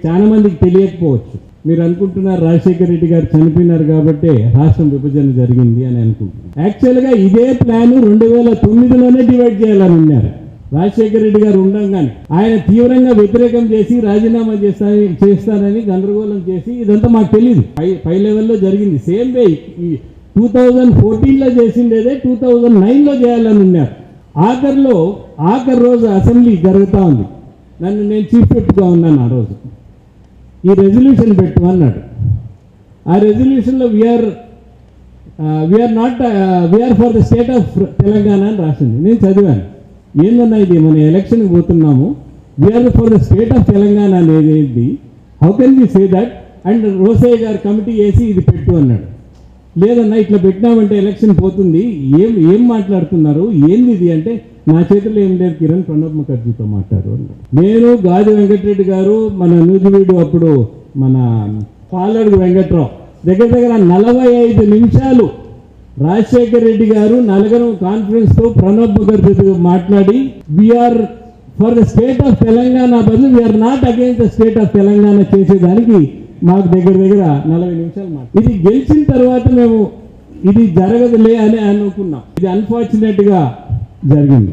చాలా మందికి తెలియకపోవచ్చు. మీరు అనుకుంటున్నారు రాజశేఖర రెడ్డి గారు చనిపోయినారు కాబట్టి రాష్ట్రం విభజన జరిగింది అని అనుకుంటున్నారు. యాక్చువల్గా ఇదే ప్లాన్ 2009లోనే డివైడ్ చేయాలని ఉన్నారు. రాజశేఖర రెడ్డి గారు ఉండగానే ఆయన తీవ్రంగా వ్యతిరేకం చేసి రాజీనామా చేస్తానని గందరగోళం చేసి, ఇదంతా మాకు తెలియదు, పై లెవెల్లో జరిగింది. సేమ్ వే 2014లో చేసిండేదే 2009లో చేయాలని ఉన్నారు. ఆఖరి రోజు అసెంబ్లీ జరుగుతూ ఉంది. నేను చీఫ్ విప్గా ఉన్నాను. ఆ రోజు ఈ రెజల్యూషన్ పెట్టు అన్నాడు. ఆ రెజల్యూషన్లో we are for the state of Telangana అని రాసింది. నేను చదివాను. ఏందన్నా ఇది, మన ఎలక్షన్కి పోతున్నాము, we are for the state of Telangana అనేది, how can we say that? And Rosaiah garu committee వేసి ఇది పెట్టు అన్నాడు. లేదన్నా ఇట్లా పెట్టినామంటే ఎలక్షన్ పోతుంది, ఏం మాట్లాడుతున్నారు, ఏంది ఇది అంటే, నా చేతిలో ఏం లేదు, కిరణ్ ప్రణబ్ ముఖర్జీతో మాట్లాడు అన్నాడు. నేను గాజు వెంకటరెడ్డి గారు, మన నూజివీడు అప్పుడు మన పాలడుగు వెంకట్రావు దగ్గర 45 నిమిషాలు రాజశేఖర రెడ్డి గారు నలుగురు కాన్ఫరెన్స్తో ప్రణబ్ ముఖర్జీతో మాట్లాడి, we are for the state of Telangana బదులు we are not against the state of Telangana చేసేదానికి మాకు దగ్గర 40 నిమిషాలు ఇది గెలిచిన తర్వాత మేము ఇది జరగదులే అని అనుకున్నాం. ఇది అన్ఫార్చునేట్గా జరిగింది.